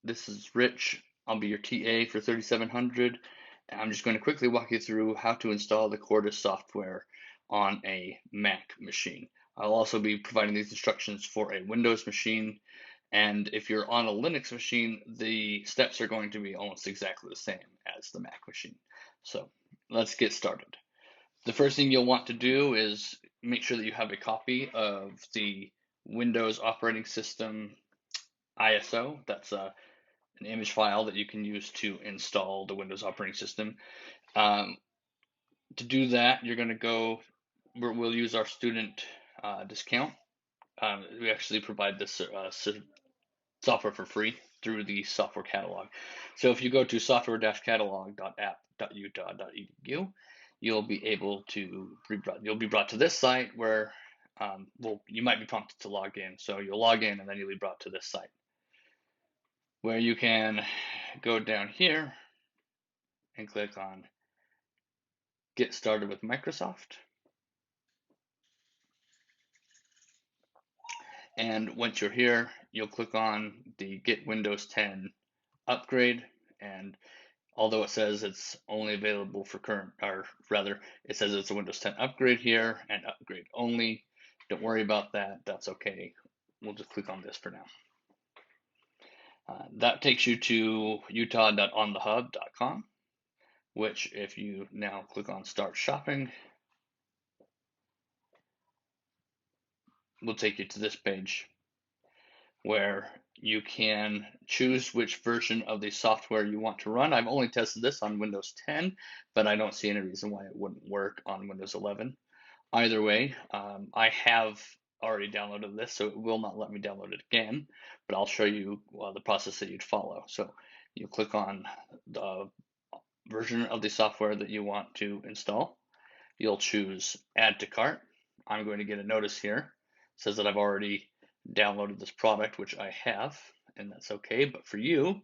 This is Rich. I'll be your TA for 3700. And I'm just going to quickly walk you through how to install the Quartus software on a Mac machine. I'll also be providing these instructions for a Windows machine. And if you're on a Linux machine, the steps are going to be almost exactly the same as the Mac machine. So let's get started. The first thing you'll want to do is make sure that you have a copy of the Windows operating system ISO. That's an image file that you can use to install the Windows operating system. To do that, you're going to go, we'll use our student discount. We actually provide this software for free through the software catalog. So if you go to software-catalog.app.utah.edu, you'll be brought to this site where, you might be prompted to log in. So you'll log in and then you'll be brought to this site where you can go down here and click on Get Started with Microsoft. And once you're here, you'll click on the Get Windows 10 Upgrade. And although it says it's only available for current, or rather, it says it's a Windows 10 upgrade here and upgrade only. Don't worry about that. That's okay. We'll just click on this for now. That takes you to utah.onthehub.com, which if you now click on Start Shopping, will take you to this page where you can choose which version of the software you want to run. I've only tested this on Windows 10, but I don't see any reason why it wouldn't work on Windows 11. Either way, I have already downloaded this, so it will not let me download it again, but I'll show you the process that you'd follow. So you click on the version of the software that you want to install. You'll choose Add to Cart. I'm going to get a notice here. It says that I've already downloaded this product, which I have, and that's okay. But for you,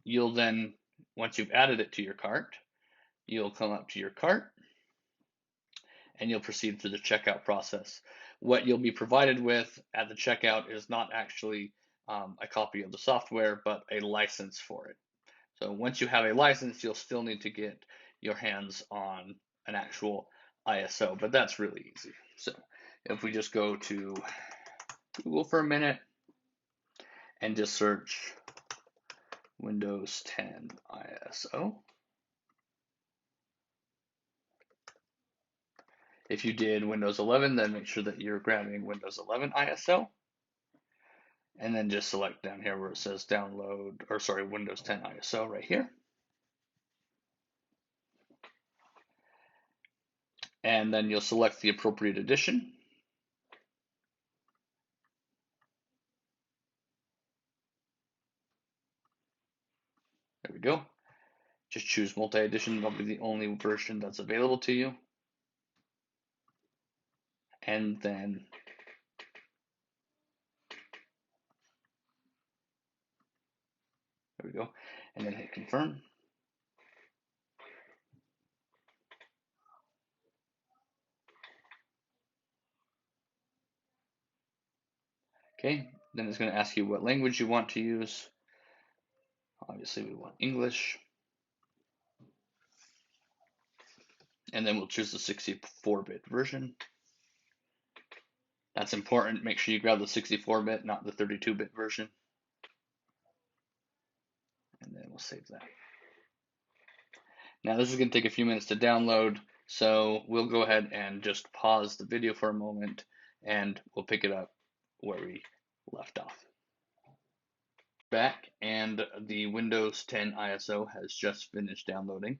you'll then, once you've added it to your cart, you'll come up to your cart and you'll proceed through the checkout process. What you'll be provided with at the checkout is not actually a copy of the software, but a license for it. So once you have a license, you'll still need to get your hands on an actual ISO, but that's really easy. So if we just go to Google for a minute and just search Windows 10 ISO. If you did Windows 11, then make sure that you're grabbing Windows 11 ISO. And then just select down here where it says download, or sorry, Windows 10 ISO right here. And then you'll select the appropriate edition. There we go. Just choose multi-edition. That'll be the only version that's available to you. And then there we go. And then hit confirm. Okay, then it's going to ask you what language you want to use. Obviously, we want English. And then we'll choose the 64-bit version. That's important. Make sure you grab the 64-bit, not the 32-bit version. And then we'll save that. Now this is going to take a few minutes to download, so we'll go ahead and just pause the video for a moment and we'll pick it up where we left off. Back, and the Windows 10 ISO has just finished downloading.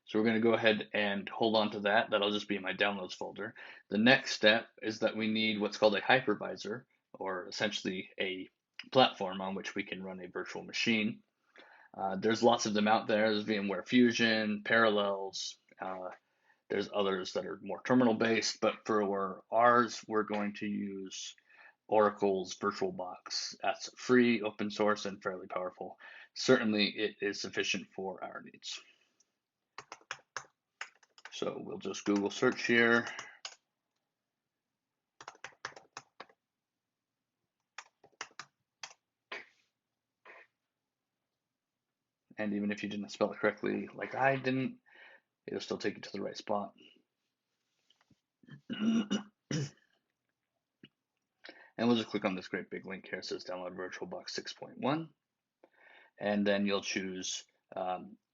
So we're going to go ahead and hold on to that. That'll just be in my downloads folder. The next step is that we need what's called a hypervisor, or essentially a platform on which we can run a virtual machine. There's lots of them out there. There's VMware Fusion, Parallels. There's others that are more terminal based, but for ours, we're going to use Oracle's VirtualBox. That's free, open source, and fairly powerful. Certainly, it is sufficient for our needs. So we'll just Google search here. And even if you didn't spell it correctly, like I didn't, it'll still take you to the right spot. And we'll just click on this great big link here. It says download VirtualBox 6.1. And then you'll choose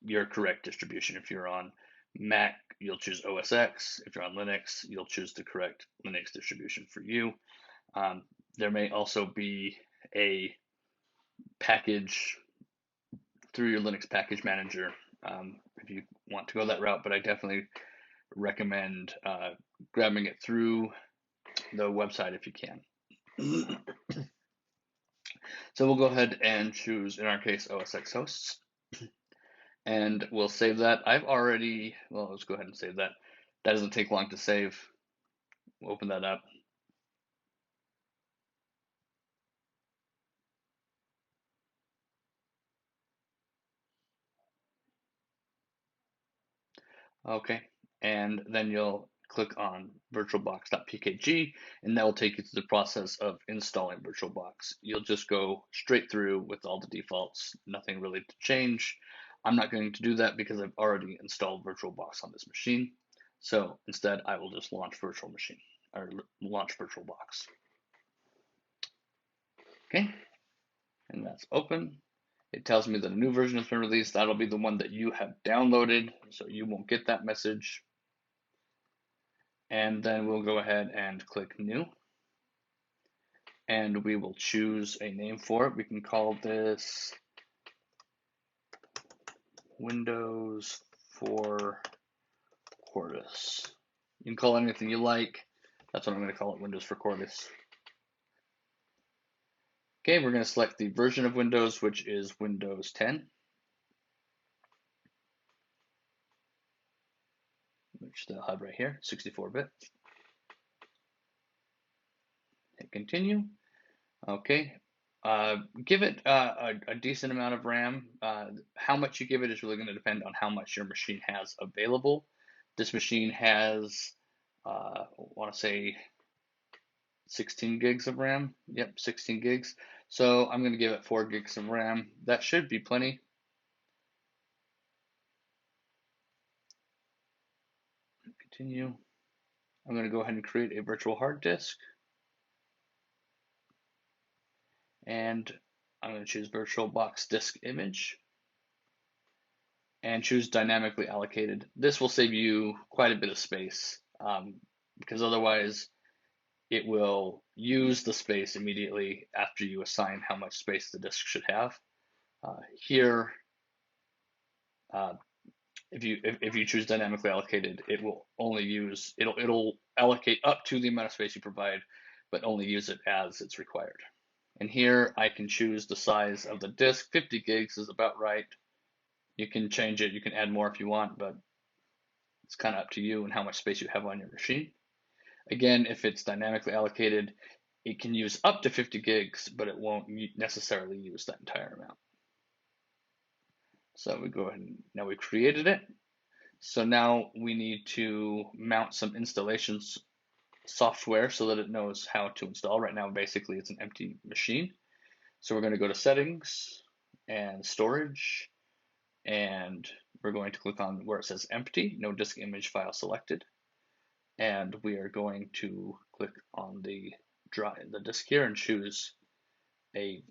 your correct distribution. If you're on Mac, you'll choose OS X. If you're on Linux, you'll choose the correct Linux distribution for you. There may also be a package through your Linux package manager if you want to go that route, but I definitely recommend grabbing it through the website if you can. So we'll go ahead and choose, in our case, OS X hosts, and we'll save that. Well, let's go ahead and save that. That doesn't take long to save. We'll open that up. Okay, and then you'll click on virtualbox.pkg, and that will take you through the process of installing VirtualBox. You'll just go straight through with all the defaults, nothing really to change. I'm not going to do that because I've already installed VirtualBox on this machine. So instead, I will just launch launch VirtualBox. Okay, and that's open. It tells me that a new version has been released. That'll be the one that you have downloaded, so you won't get that message. And then we'll go ahead and click new. And we will choose a name for it. We can call this Windows for Quartus. You can call it anything you like. That's what I'm going to call it, Windows for Quartus. Okay, we're going to select the version of Windows, which is Windows 10. Which they'll have right here, 64-bit. Hit continue. Okay. Give it a decent amount of RAM. How much you give it is really going to depend on how much your machine has available. This machine has, I want to say 16 gigs of RAM. Yep, 16 gigs. So I'm going to give it 4 gigs of RAM. That should be plenty. Continue. I'm going to go ahead and create a virtual hard disk. And I'm going to choose VirtualBox disk image and choose dynamically allocated. This will save you quite a bit of space because otherwise it will use the space immediately after you assign how much space the disk should have. Here, if you choose dynamically allocated, it will only use it'll allocate up to the amount of space you provide, but only use it as it's required. And here I can choose the size of the disk. 50 gigs is about right. You can change it. You can add more if you want, but it's kind of up to you and how much space you have on your machine. Again, if it's dynamically allocated, it can use up to 50 gigs, but it won't necessarily use that entire amount. So we go ahead and now we created it. So now we need to mount some installations software so that it knows how to install. Right now, basically, it's an empty machine. So we're going to go to settings and storage, and we're going to click on where it says empty, no disk image file selected. And we are going to click on the disk here and choose a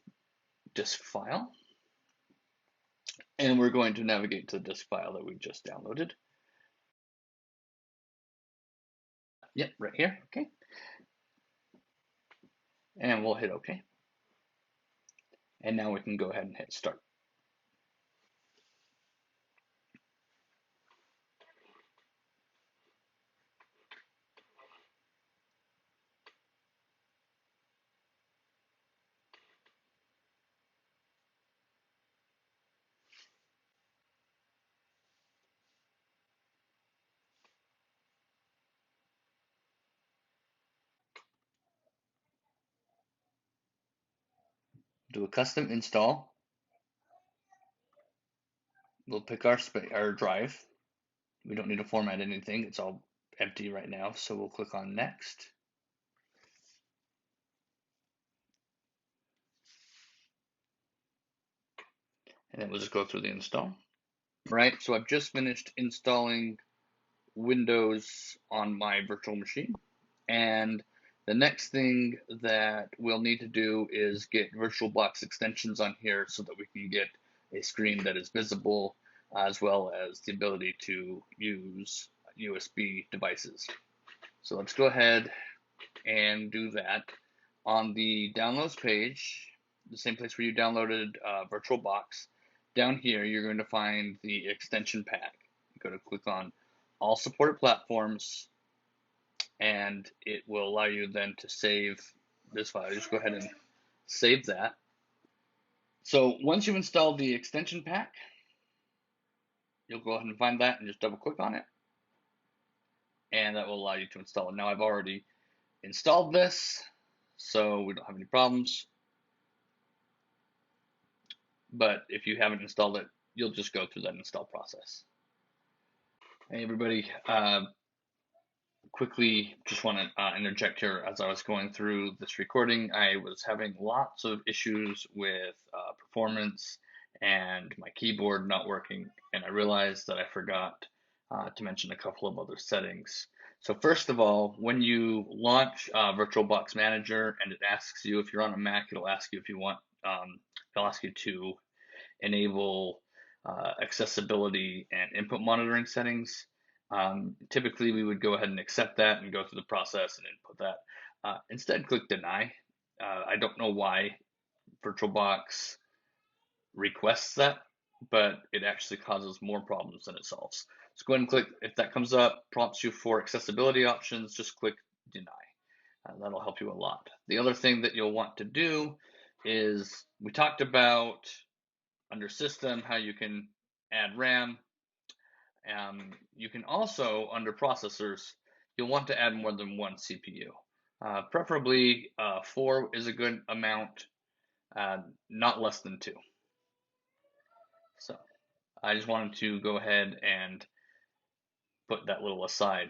disk file. And we're going to navigate to the disk file that we just downloaded. Yep, right here, okay. And we'll hit OK. And now we can go ahead and hit start. Do a custom install. We'll pick our drive. We don't need to format anything. It's all empty right now. So we'll click on next. And then we'll just go through the install. Right, so I've just finished installing Windows on my virtual machine. And the next thing that we'll need to do is get VirtualBox extensions on here so that we can get a screen that is visible, as well as the ability to use USB devices. So let's go ahead and do that. On the downloads page, the same place where you downloaded VirtualBox, down here you're going to find the extension pack. Go to click on all supported platforms, and it will allow you then to save this file. Just go ahead and save that. So once you've installed the extension pack, you'll go ahead and find that and just double click on it, and that will allow you to install it. Now I've already installed this, so we don't have any problems. But if you haven't installed it, you'll just go through that install process. Hey everybody, quickly just want to interject here. As I was going through this recording, I was having lots of issues with performance and my keyboard not working, and I realized that I forgot to mention a couple of other settings. So first of all, when you launch VirtualBox Manager and it asks you, if you're on a Mac, it'll ask you if you want, it'll ask you to enable accessibility and input monitoring settings. Typically, we would go ahead and accept that and go through the process and input that. Instead, click deny. I don't know why VirtualBox requests that, but it actually causes more problems than it solves. So go ahead and click, if that comes up, prompts you for accessibility options, just click deny. That'll help you a lot. The other thing that you'll want to do is, we talked about under system how you can add RAM. You can also, under processors, you'll want to add more than one CPU. Preferably 4 is a good amount, not less than 2. So I just wanted to go ahead and put that little aside.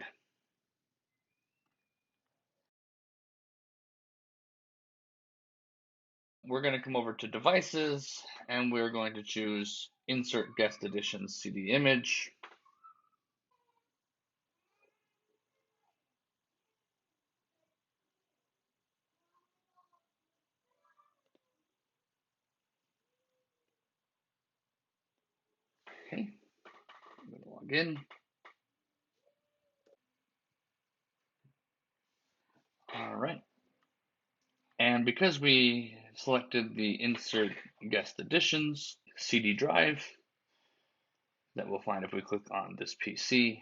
We're going to come over to devices, and we're going to choose insert guest edition CD image. Okay, I'm going to log in. All right. And because we selected the insert guest editions CD drive that we'll find if we click on this PC,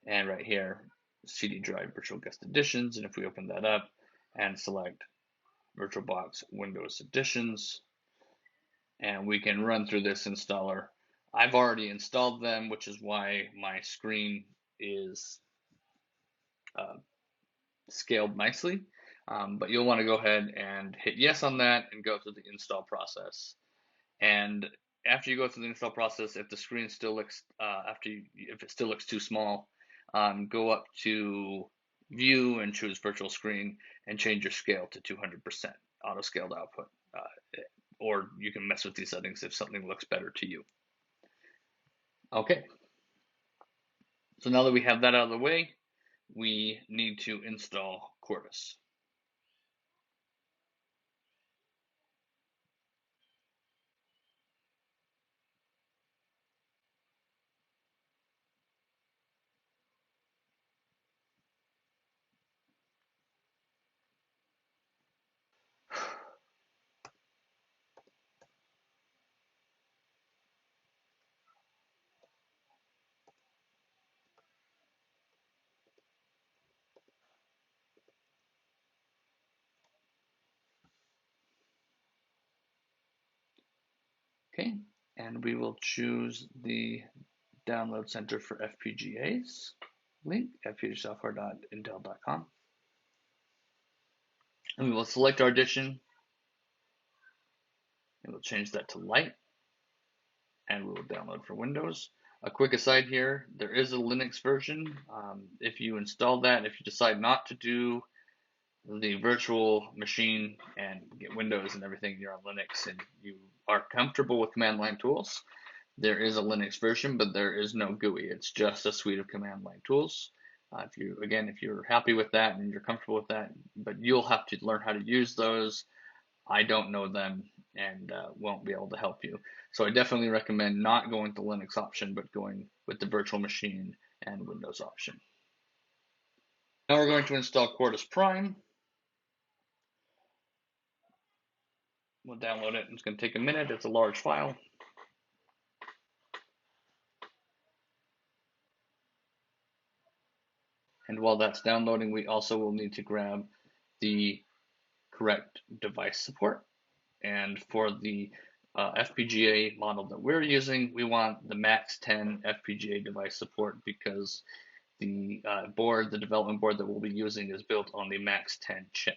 and right here, CD drive virtual guest editions, and if we open that up and select VirtualBox Windows Editions, and we can run through this installer. I've already installed them, which is why my screen is scaled nicely. But you'll want to go ahead and hit yes on that and go through the install process. And after you go through the install process, if the screen still looks if it still looks too small, go up to View and choose Virtual Screen and change your scale to 200% auto scaled output. Or you can mess with these settings if something looks better to you. Okay. So now that we have that out of the way, we need to install Quartus. Okay, and we will choose the download center for FPGAs link, fpgasoftware.intel.com. And we will select our edition, and we'll change that to Lite, and we will download for Windows. A quick aside here, there is a Linux version. If you install that, if you decide not to do the virtual machine and get Windows and everything, you're on Linux and you are comfortable with command line tools, there is a Linux version, but there is no GUI. It's just a suite of command line tools. If you're happy with that and you're comfortable with that, but you'll have to learn how to use those. I don't know them and won't be able to help you. So I definitely recommend not going to Linux option, but going with the virtual machine and Windows option. Now we're going to install Quartus Prime. We'll download it. It's going to take a minute. It's a large file. And while that's downloading, we also will need to grab the correct device support. And for the FPGA model that we're using, we want the Max 10 FPGA device support because the the development board that we'll be using is built on the Max 10 chip.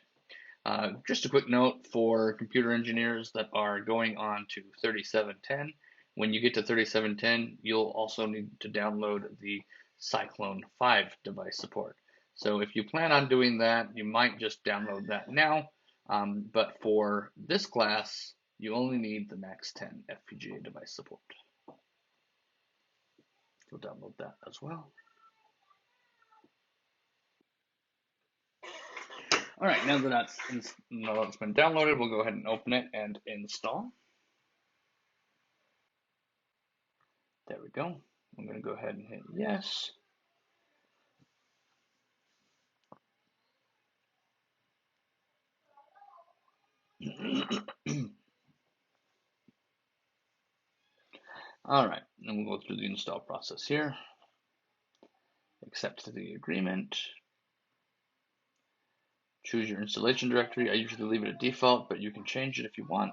Just a quick note for computer engineers that are going on to 3710. When you get to 3710, you'll also need to download the Cyclone 5 device support. So if you plan on doing that, you might just download that now. But for this class, you only need the Max 10 FPGA device support. We'll download that as well. All right, now that it's been downloaded, we'll go ahead and open it and install. There we go. I'm going to go ahead and hit yes. All right, and we'll go through the install process here. Accept the agreement. Choose your installation directory. I usually leave it at default, but you can change it if you want.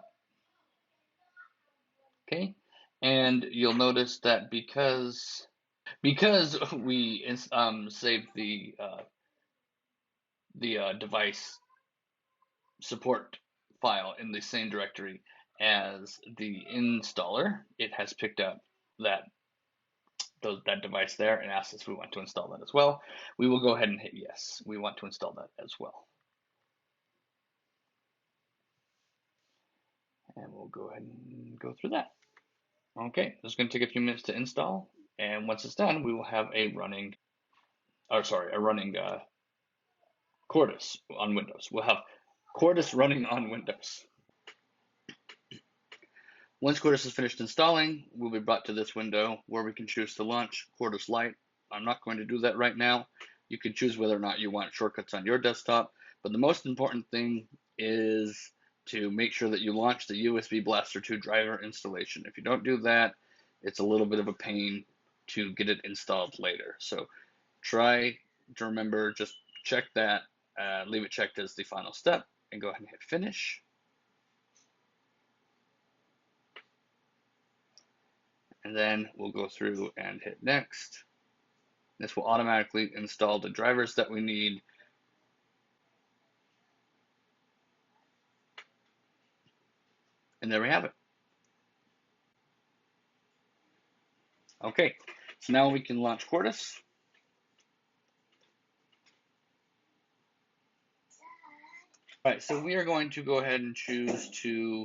Okay, and you'll notice that because we saved the device support file in the same directory as the installer, it has picked up that device there and asked us if we want to install that as well. We will go ahead and hit yes. We want to install that as well. And we'll go ahead and go through that. Okay, it's going to take a few minutes to install, and once it's done, we will have a running Quartus on Windows. We'll have Quartus running on Windows. Once Quartus is finished installing, we'll be brought to this window where we can choose to launch Quartus Lite. I'm not going to do that right now. You can choose whether or not you want shortcuts on your desktop, but the most important thing is to make sure that you launch the USB Blaster 2 driver installation. If you don't do that, it's a little bit of a pain to get it installed later. So try to remember, just check that, leave it checked as the final step, and go ahead and hit finish. And then we'll go through and hit next. This will automatically install the drivers that we need. And there we have it. Okay, so now we can launch Quartus. All right, so we are going to go ahead and choose to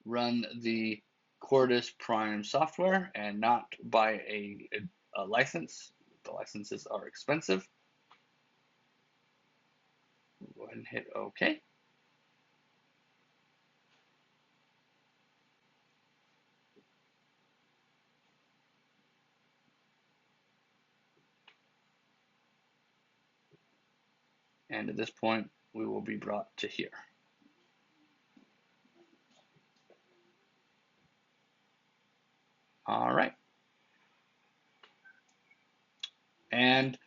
run the Quartus Prime software and not buy a license. The licenses are expensive. We'll go ahead and hit OK. And at this point, we will be brought to here. All right. And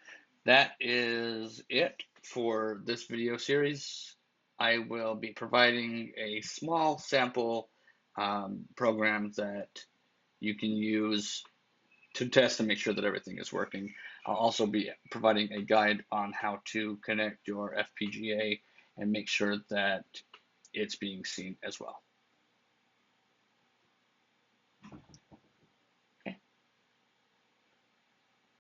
that is it for this video series. I will be providing a small sample program that you can use to test and make sure that everything is working. I'll also be providing a guide on how to connect your FPGA and make sure that it's being seen as well.